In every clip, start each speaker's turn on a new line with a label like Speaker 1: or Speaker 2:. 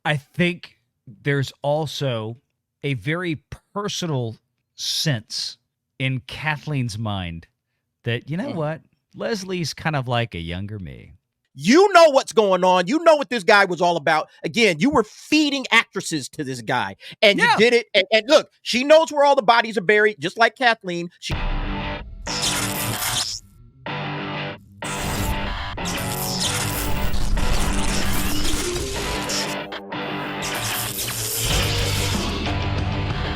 Speaker 1: I think there's also a very personal sense in Kathleen's mind that, you know what? Leslie's kind of like a younger me.
Speaker 2: You know what's going on. You know what this guy was all about. Again, you were feeding actresses to this guy, and you did it. And look, she knows where all the bodies are buried, just like Kathleen.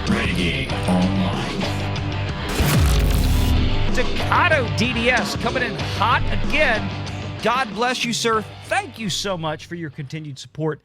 Speaker 1: Renegade Online. Staccato DDS coming in hot again. God bless you, sir. Thank you so much for your continued support.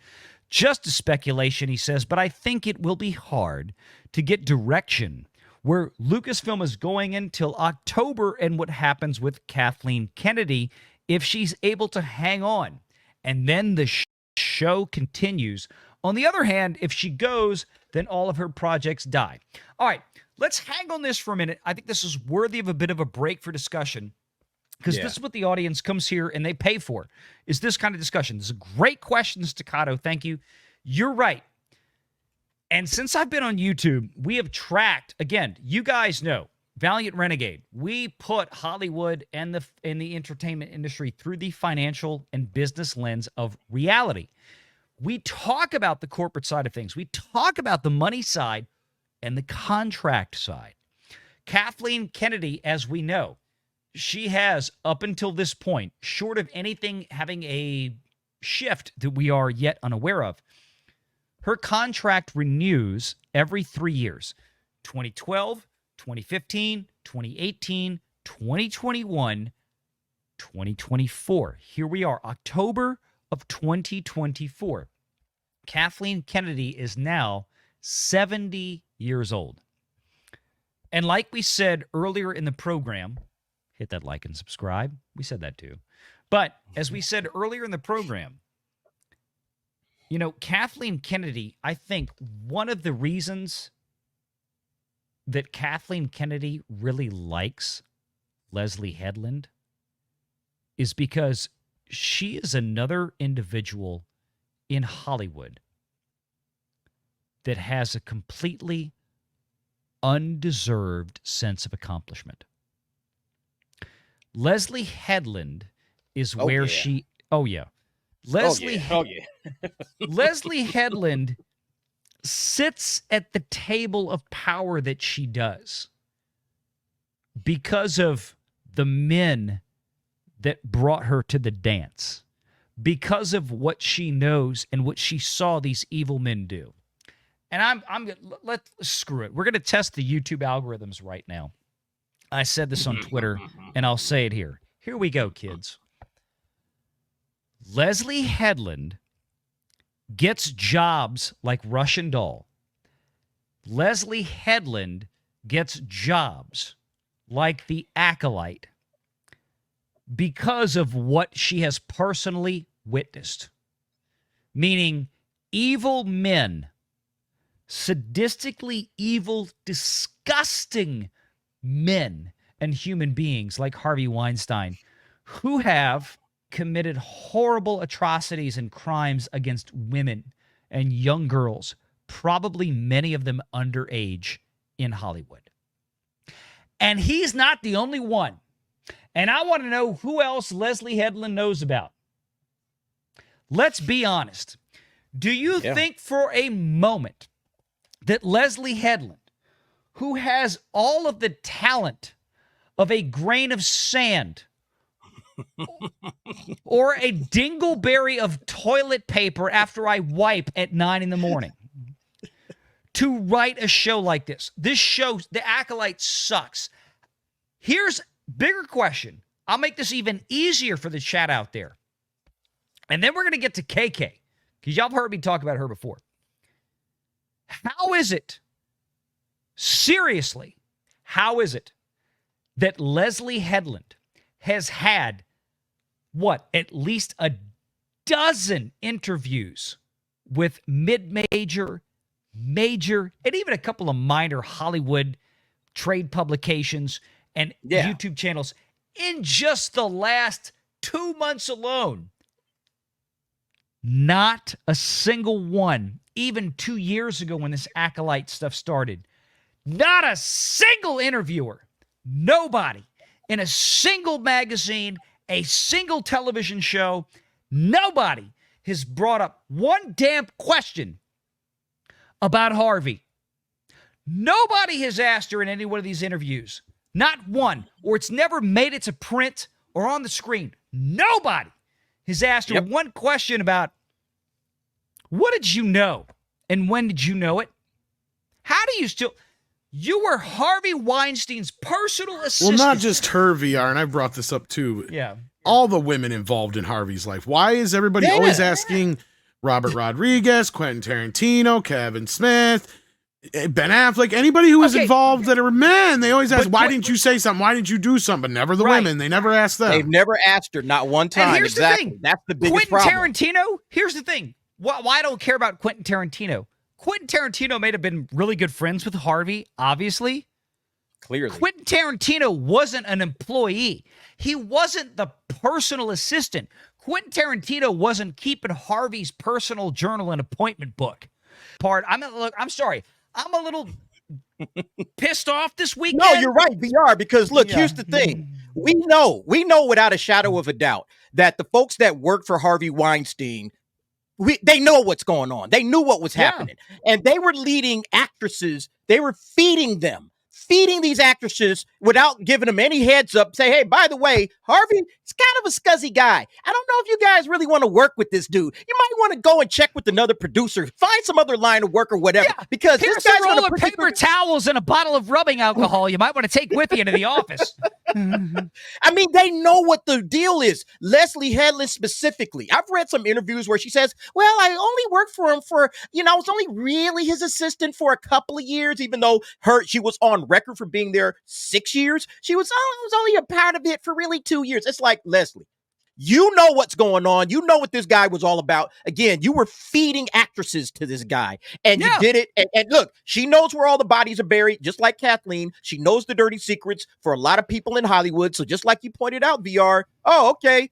Speaker 1: Just a speculation, he says, but I think it will be hard to get direction where Lucasfilm is going until October and what happens with Kathleen Kennedy if she's able to hang on. And then the show continues. On the other hand, if she goes, then all of her projects die. All right, let's hang on this for a minute. I think this is worthy of a bit of a break for discussion. Because this is what the audience comes here and they pay for, is this kind of discussion. This is a great question, Staccato. Thank you. You're right. And since I've been on YouTube, we have tracked, again, you guys know, Valiant Renegade, we put Hollywood and the entertainment industry through the financial and business lens of reality. We talk about the corporate side of things. We talk about the money side and the contract side. Kathleen Kennedy, as we know, she has, up until this point, short of anything having a shift that we are yet unaware of, her contract renews every 3 years. 2012, 2015, 2018, 2021, 2024. Here we are, October of 2024. Kathleen Kennedy is now 70 years old. And like we said earlier in the program, hit that like and subscribe. We said that too. But as we said earlier in the program, you know, Kathleen Kennedy, I think one of the reasons that Kathleen Kennedy really likes Leslye Headland is because she is another individual in Hollywood that has a completely undeserved sense of accomplishment. Leslye Headland is where she... Oh, yeah. Leslye Headland sits at the table of power that she does because of the men that brought her to the dance, because of what she knows and what she saw these evil men do. And let's screw it. We're going to test the YouTube algorithms right now. I said this on Twitter, and I'll say it here. Here we go, kids. Leslye Headland gets jobs like Russian Doll. Leslye Headland gets jobs like the Acolyte because of what she has personally witnessed. Meaning evil men, sadistically evil, disgusting men and human beings like Harvey Weinstein who have committed horrible atrocities and crimes against women and young girls, probably many of them underage in Hollywood. And he's not the only one. And I want to know who else Leslye Headland knows about. Let's be honest. Do you think for a moment that Leslye Headland, who has all of the talent of a grain of sand or a dingleberry of toilet paper after I wipe at 9 in the morning, to write a show like this? This show, The Acolyte, sucks. Here's a bigger question. I'll make this even easier for the chat out there. And then we're going to get to KK, because y'all have heard me talk about her before. How is it, seriously, how is it that Leslye Headland has had, at least a dozen interviews with mid-major, major, and even a couple of minor Hollywood trade publications and YouTube channels in just the last 2 months alone? Not a single one, even 2 years ago when this Acolyte stuff started, not a single interviewer, nobody in a single magazine, a single television show, nobody has brought up one damn question about Harvey. Nobody has asked her in any one of these interviews. Not one. Or it's never made it to print or on the screen. Nobody has asked her one question about, what did you know? And when did you know it? How do you still... You were Harvey Weinstein's personal assistant.
Speaker 3: Well, not just her, VR, and I brought this up too.
Speaker 1: Yeah.
Speaker 3: All the women involved in Harvey's life. Why is everybody always asking Robert Rodriguez, Quentin Tarantino, Kevin Smith, Ben Affleck, anybody who was involved that are men? They always ask, why didn't you say something? Why didn't you do something? But never the women. They never ask them.
Speaker 2: They've never asked her, not one time.
Speaker 1: And here's the thing.
Speaker 2: That's the biggest problem.
Speaker 1: Tarantino, here's the thing. Why I don't care about Quentin Tarantino. Quentin Tarantino may have been really good friends with Harvey, obviously.
Speaker 2: Clearly.
Speaker 1: Quentin Tarantino wasn't an employee. He wasn't the personal assistant. Quentin Tarantino wasn't keeping Harvey's personal journal and appointment book. I'm sorry. I'm a little pissed off this weekend.
Speaker 2: No, you're right, BR, because look, here's the thing. We know without a shadow of a doubt that the folks that work for Harvey Weinstein, they know what's going on. They knew what was happening. And they were leading actresses. They were feeding these actresses without giving them any heads up. Say, hey, by the way, Harvey, he's kind of a scuzzy guy. I don't know if you guys really want to work with this dude. You might want to go and check with another producer. Find some other line of work or whatever. Yeah, because
Speaker 1: here's
Speaker 2: this guy's
Speaker 1: a roll of paper towels and a bottle of rubbing alcohol you might want to take with you into the office.
Speaker 2: I mean, they know what the deal is. Leslye Headland specifically. I've read some interviews where she says, well, I only worked for him for, I was only really his assistant for a couple of years, even though she was on record for being there 6 years. I was only a part of it for really 2 years. It's like, Leslye, you know what's going on. You know what this guy was all about. Again, you were feeding actresses to this guy, and you did it. And look, she knows where all the bodies are buried, just like Kathleen. She knows the dirty secrets for a lot of people in Hollywood. So just like you pointed out, VR, okay,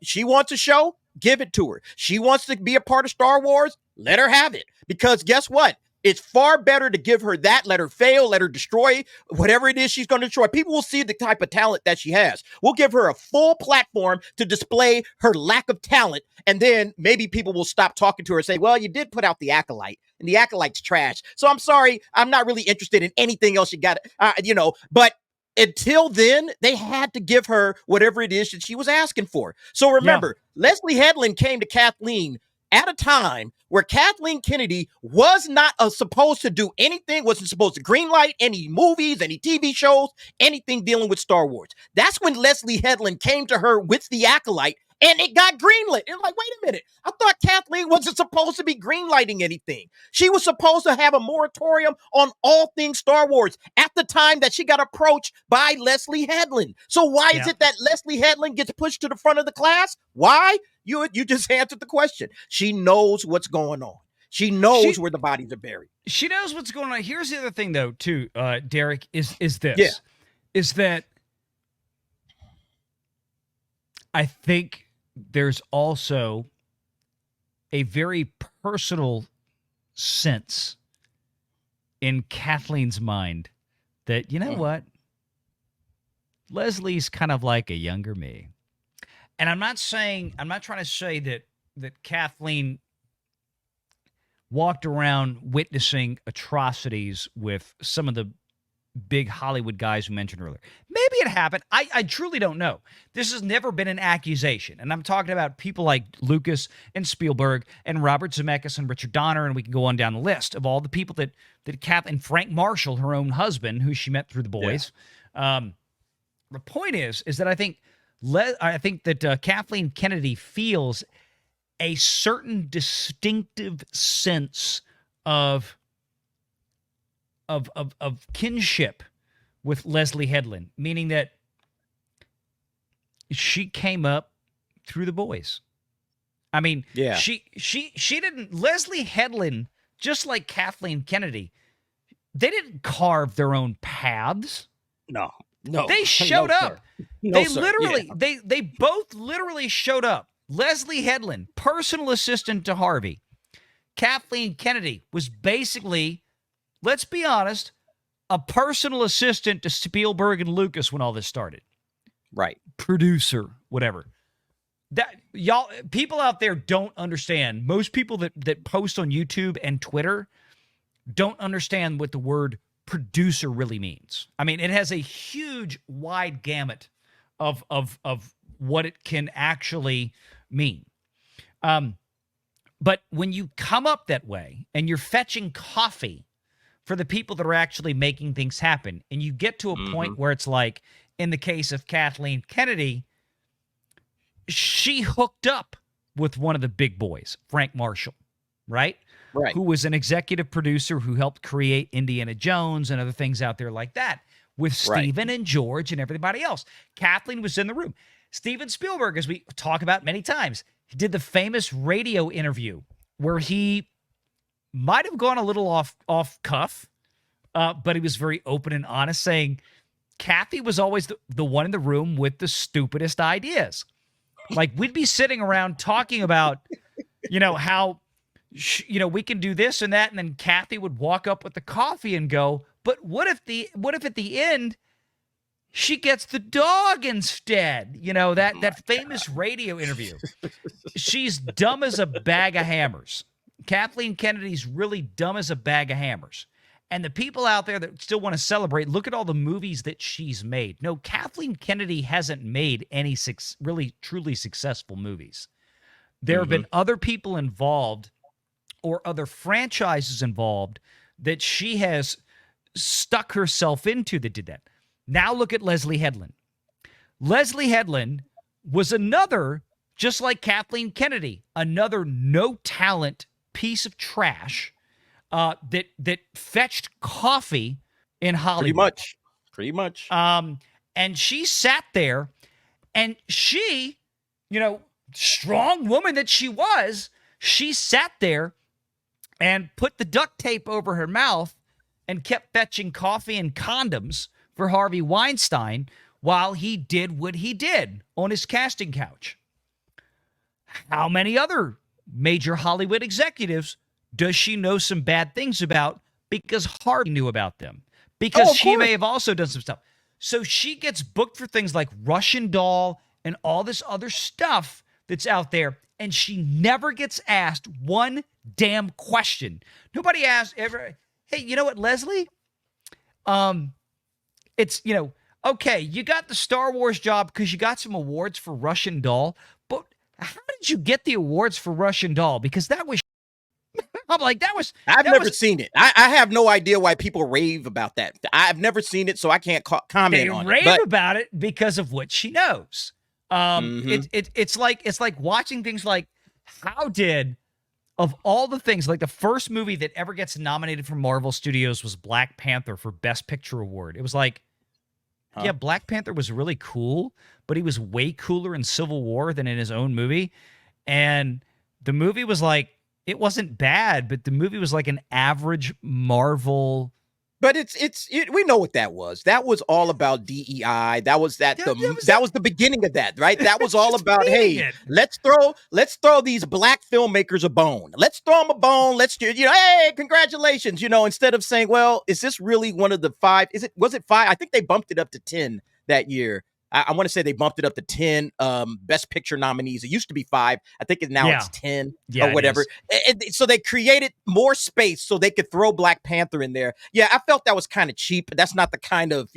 Speaker 2: she wants a show, give it to her. She wants to be a part of Star Wars, let her have it. Because guess what? It's far better to give her that, let her fail, let her destroy whatever it is she's going to destroy. People will see the type of talent that she has. We'll give her a full platform to display her lack of talent, and then maybe people will stop talking to her and say, well, you did put out the Acolyte, and the Acolyte's trash. So I'm sorry, I'm not really interested in anything else you got, but until then, they had to give her whatever it is that she was asking for. So remember, Leslye Headland came to Kathleen at a time where Kathleen Kennedy was not supposed to do anything, wasn't supposed to greenlight any movies, any TV shows, anything dealing with Star Wars. That's when Leslye Headland came to her with the Acolyte, and it got greenlit. And like, wait a minute. I thought Kathleen wasn't supposed to be greenlighting anything. She was supposed to have a moratorium on all things Star Wars at the time that she got approached by Leslye Headland. So why is it that Leslye Headland gets pushed to the front of the class? Why? You just answered the question. She knows what's going on. She knows where the bodies are buried.
Speaker 1: She knows what's going on. Here's the other thing, though, too, Derek, is this. Is that I think there's also a very personal sense in Kathleen's mind that, you know what? Leslie's kind of like a younger me. And I'm not trying to say that Kathleen walked around witnessing atrocities with some of the big Hollywood guys we mentioned earlier. Maybe it happened. I truly don't know. This has never been an accusation. And I'm talking about people like Lucas and Spielberg and Robert Zemeckis and Richard Donner, and we can go on down the list of all the people that Kathleen, Frank Marshall, her own husband, who she met through The Boys. Yeah. The point is that I think that Kathleen Kennedy feels a certain distinctive sense of kinship with Leslye Headland, meaning that she came up through The Boys. I mean, she didn't. Leslye Headland, just like Kathleen Kennedy, they didn't carve their own paths.
Speaker 2: No,
Speaker 1: they showed up.
Speaker 2: No,
Speaker 1: They both literally showed up Leslye Headland, personal assistant to Harvey. Kathleen Kennedy was basically, let's be honest, a personal assistant to Spielberg and Lucas when all this started.
Speaker 2: Right.
Speaker 1: Producer, whatever. That y'all, people out there don't understand. Most people that post on YouTube and Twitter don't understand what the word producer really means. I mean, it has a huge, wide gamut of what it can actually mean. But when you come up that way and you're fetching coffee for the people that are actually making things happen, and you get to a point where it's like, in the case of Kathleen Kennedy, she hooked up with one of the big boys, Frank Marshall, right?
Speaker 2: Right.
Speaker 1: Who was an executive producer who helped create Indiana Jones and other things out there like that with Steven and George and everybody else. Kathleen was in the room. Steven Spielberg, as we talk about many times, he did the famous radio interview where he might have gone a little off cuff, but he was very open and honest, saying Kathy was always the one in the room with the stupidest ideas. Like, we'd be sitting around talking about, how, we can do this and that, and then Kathy would walk up with the coffee and go, but what if at the end she gets the dog instead? That famous radio interview. She's dumb as a bag of hammers. Kathleen Kennedy's really dumb as a bag of hammers. And the people out there that still want to celebrate, look at all the movies that she's made. No, Kathleen Kennedy hasn't made any really, truly successful movies. There have been other people involved or other franchises involved that she has stuck herself into that did that. Now look at Leslye Headland. Leslye Headland was another, just like Kathleen Kennedy, another no-talent piece of trash that fetched coffee in Hollywood.
Speaker 2: Pretty much.
Speaker 1: And she sat there, and she, strong woman that she was, she sat there and put the duct tape over her mouth and kept fetching coffee and condoms for Harvey Weinstein while he did what he did on his casting couch. How many other major Hollywood executives does she know some bad things about because Harvey knew about them? Because she may have also done some stuff. So she gets booked for things like Russian Doll and all this other stuff that's out there, and she never gets asked one damn question. Nobody asks ever, hey, you know what, Leslye? It's, okay, you got the Star Wars job because you got some awards for Russian Doll, but how did you get the awards for Russian Doll? Because that was I'm like, I've
Speaker 2: never seen it. I have no idea why people rave about that. I've never seen it, so I can't comment on it.
Speaker 1: They rave about it because of what she knows. It's like watching things like, how did, of all the things, like the first movie that ever gets nominated for Marvel Studios was Black Panther for Best Picture Award. It was like, yeah, Black Panther was really cool, but he was way cooler in Civil War than in his own movie. And the movie was like, it wasn't bad, but the movie was like an average Marvel.
Speaker 2: But we know what that was. That was all about DEI. That was the beginning of that, right? That was all about, hey, let's throw these black filmmakers a bone. Let's throw them a bone. Hey, congratulations. Instead of saying, well, is this really one of the 5? Was it 5? I think they bumped it up to 10 that year. I want to say they bumped it up to 10 Best Picture nominees. It used to be 5. I think now it's 10 or whatever. So they created more space so they could throw Black Panther in there. Yeah, I felt that was kind of cheap. That's not the kind of,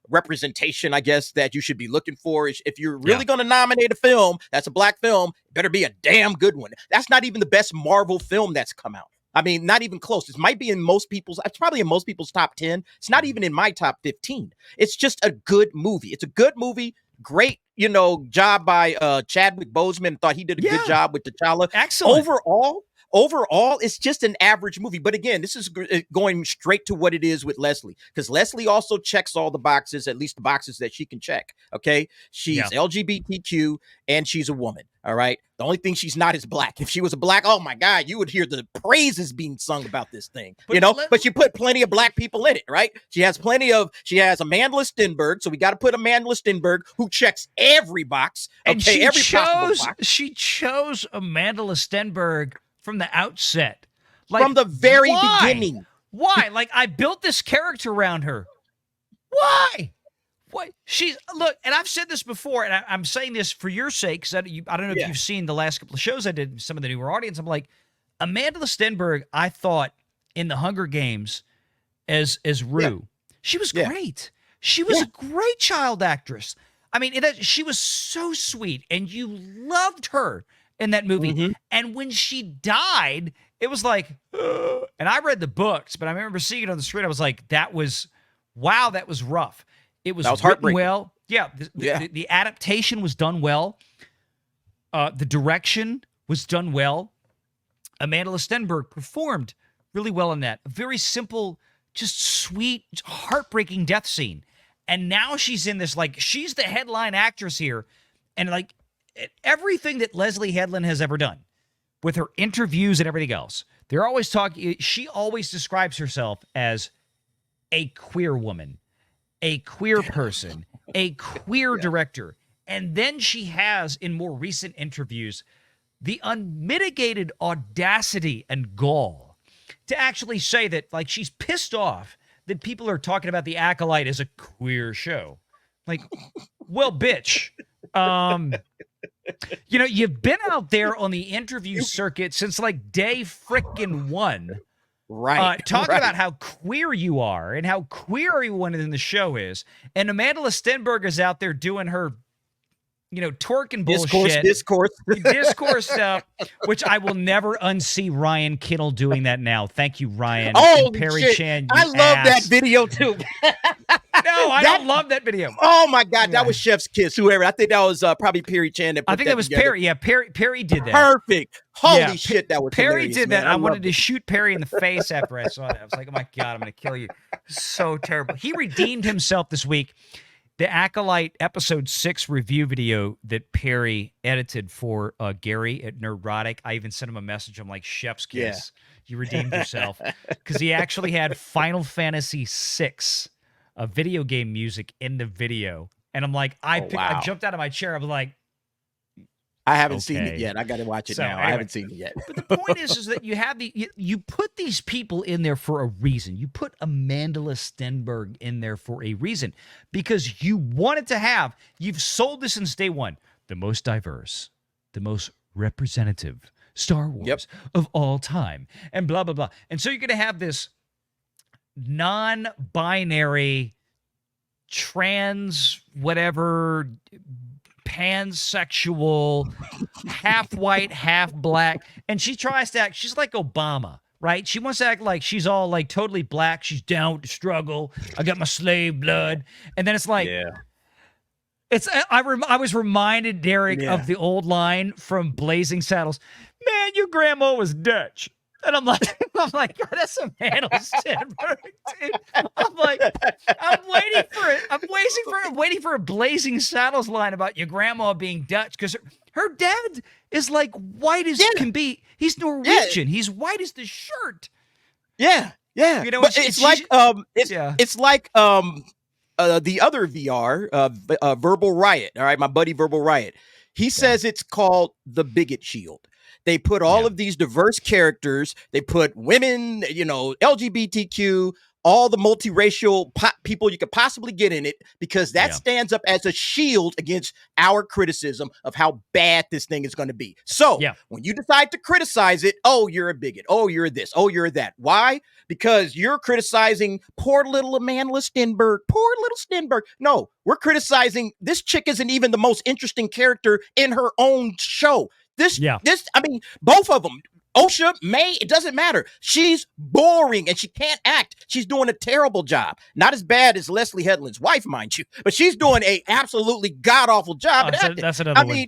Speaker 2: representation, I guess, that you should be looking for. If you're really going to nominate a film that's a black film, it better be a damn good one. That's not even the best Marvel film that's come out. I mean, not even close. It might be it's probably in most people's top 10. It's not even in my top 15. It's just a good movie. It's a good movie. Great, job by Chadwick Boseman. Thought he did a good job with T'Challa.
Speaker 1: Excellent.
Speaker 2: overall, it's just an average movie. But again, this is going straight to what it is with Leslye, because Leslye also checks all the boxes, at least the boxes that she can check. Okay. She's LGBTQ and she's a woman. All right. The only thing she's not is black. If she was a black, oh my God, you would hear the praises being sung about this thing, but she put plenty of black people in it, right? She has Amanda Stenberg. So we got to put Amanda Stenberg, who checks every box. Okay.
Speaker 1: And she chose Amanda Stenberg from the outset. Like,
Speaker 2: from the very beginning.
Speaker 1: Why? Like, I built this character around her. Why? What look, and I've said this before, and I'm saying this for your sake, because I don't know if you've seen the last couple of shows I did, some of the newer audience. I'm like, Amanda Stenberg, I thought in the Hunger Games as Rue, she was great. She was a great child actress. I mean, she was so sweet, and you loved her in that movie. Mm-hmm. And when she died, it was like, and I read the books, but I remember seeing it on the screen. I was like, that was rough. It was written well. Yeah, the adaptation was done well. The direction was done well. Amanda Stenberg performed really well in that. A very simple, just sweet, heartbreaking death scene. And now she's in this, like, she's the headline actress here. And, like, everything that Leslye Headland has ever done with her interviews and everything else, they're always talking, she always describes herself as a queer woman, a queer person, a queer director. And then she has, in more recent interviews, the unmitigated audacity and gall to actually say that, like, she's pissed off that people are talking about The Acolyte as a queer show. Like, well, bitch, you've been out there on the interview circuit since, like, day frickin' one.
Speaker 2: Right.
Speaker 1: Talking about how queer you are and how queer everyone in the show is. And Amanda Stenberg is out there doing her, twerking bullshit. Discourse stuff, which I will never unsee Ryan Kittle doing that now. Thank you, Ryan.
Speaker 2: Oh,
Speaker 1: Perry
Speaker 2: shit.
Speaker 1: Chan,
Speaker 2: I love that video, too.
Speaker 1: No, I don't love that video.
Speaker 2: Oh, my God. That was Chef's Kiss, whoever. I think that was probably Perry Chan.
Speaker 1: I think that was
Speaker 2: together.
Speaker 1: Perry. Yeah, Perry did that.
Speaker 2: Perfect. Holy shit, that was
Speaker 1: Perry did that.
Speaker 2: Man.
Speaker 1: I wanted to shoot Perry in the face after I saw that. I was like, oh, my God, I'm going to kill you. So terrible. He redeemed himself this week. The Acolyte episode 6 review video that Perry edited for Gary at Nerdrotic. I even sent him a message. I'm like, Chef's Kiss. You redeemed yourself. Because he actually had Final Fantasy VI, a video game music in the video. And I'm like, I jumped out of my chair. I was like,
Speaker 2: I haven't seen it yet. I got to watch it now. Anyway, I haven't seen it yet.
Speaker 1: But the point is that you have you put these people in there for a reason. You put Amanda Stenberg in there for a reason because you wanted to have. You've sold this since day one. The most diverse, the most representative Star Wars of all time, and blah blah blah. And so you're going to have this non-binary, trans, whatever, pansexual, half white, half black, and she tries to act, she's like Obama, right? She wants to act like she's all like totally black. She's down with the struggle. I got my slave blood. And then it's like, I was reminded, Derek, of the old line from Blazing Saddles. Man, your grandma was Dutch. And I'm like, God, that's Amanda Stenberg, dude. I'm like, I'm waiting for it. I'm waiting for a Blazing Saddles line about your grandma being Dutch because her dad is like white as can be. He's Norwegian. He's white as the shirt.
Speaker 2: Yeah. But it's like the other VR, Verbal Riot. All right, my buddy Verbal Riot. He says it's called the Bigot Shield. They put all of these diverse characters. They put women, LGBTQ, all the multiracial people you could possibly get in it because that stands up as a shield against our criticism of how bad this thing is going to be. So when you decide to criticize it, oh, you're a bigot. Oh, you're this. Oh, you're that. Why? Because you're criticizing poor little Amanda Stenberg. Poor little Stenberg. No, we're criticizing this chick isn't even the most interesting character in her own show. I mean, both of them, Osha, May, it doesn't matter. She's boring and she can't act. She's doing a terrible job. Not as bad as Leslye Headland's wife, mind you, but she's doing a absolutely god-awful job at acting.
Speaker 1: That's another one.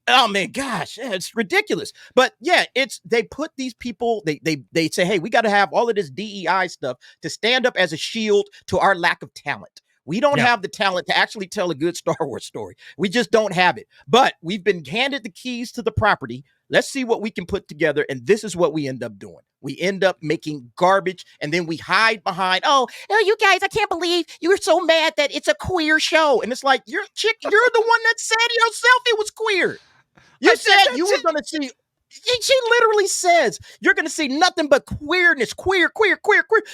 Speaker 2: Oh man, gosh, yeah, it's ridiculous. But yeah, they put these people, they say, hey, we got to have all of this DEI stuff to stand up as a shield to our lack of talent. We don't have the talent to actually tell a good Star Wars story. We just don't have it. But we've been handed the keys to the property. Let's see what we can put together. And this is what we end up doing. We end up making garbage, and then we hide behind, oh, you guys, I can't believe you were so mad that it's a queer show. And it's like, you're the one that said yourself it was queer. You said you were going to see. She literally says you're going to see nothing but queerness, queer.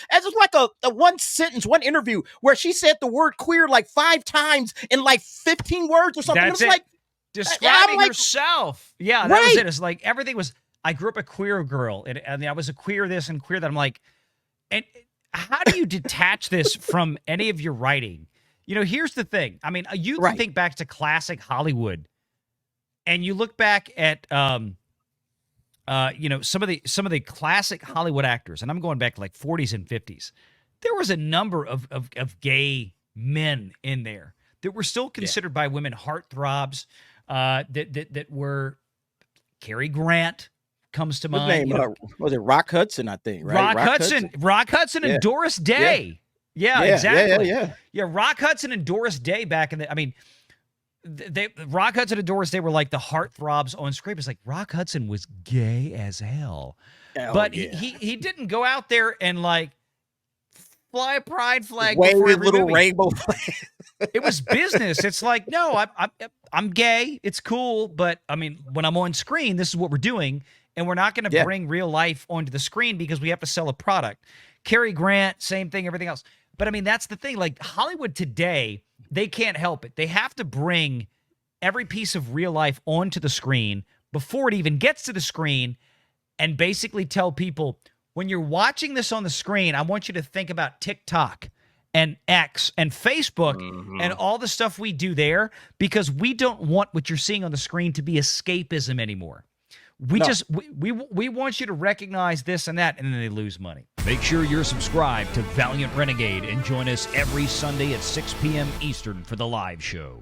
Speaker 2: As it's like a one sentence, one interview where she said the word queer like 5 times in like 15 words or something.
Speaker 1: That's
Speaker 2: it.
Speaker 1: Like describing herself. Yeah, that was it. It's like everything was. I grew up a queer girl, and I was a queer this and queer that. I'm like, and how do you detach this from any of your writing? You know, here's the thing. I mean, you can think back to classic Hollywood, and you look back at you know, some of the classic Hollywood actors, and I'm going back to like 40s and 50s. There was a number of gay men in there that were still considered by women heartthrobs. That were Cary Grant comes to mind.
Speaker 2: Was it Rock Hudson? I think
Speaker 1: right. Rock Hudson, and Doris Day. Yeah, exactly. Yeah. Rock Hudson and Doris Day back in the. I mean. Rock Hudson and Doris Day were like the heartthrobs on screen. It's like Rock Hudson was gay as hell, but he didn't go out there and like fly a pride flag,
Speaker 2: wave a little rainbow flag.
Speaker 1: It was business. It's like, no, I'm gay. It's cool, but I mean, when I'm on screen, this is what we're doing, and we're not going to bring real life onto the screen because we have to sell a product. Cary Grant, same thing, everything else. But I mean, that's the thing. Like Hollywood today. They can't help it. They have to bring every piece of real life onto the screen before it even gets to the screen and basically tell people, when you're watching this on the screen, I want you to think about TikTok and X and Facebook and all the stuff we do there, because we don't want what you're seeing on the screen to be escapism anymore. We want you to recognize this and that, and then they lose money. Make sure you're subscribed to Valiant Renegade and join us every Sunday at 6 p.m. Eastern for the live show.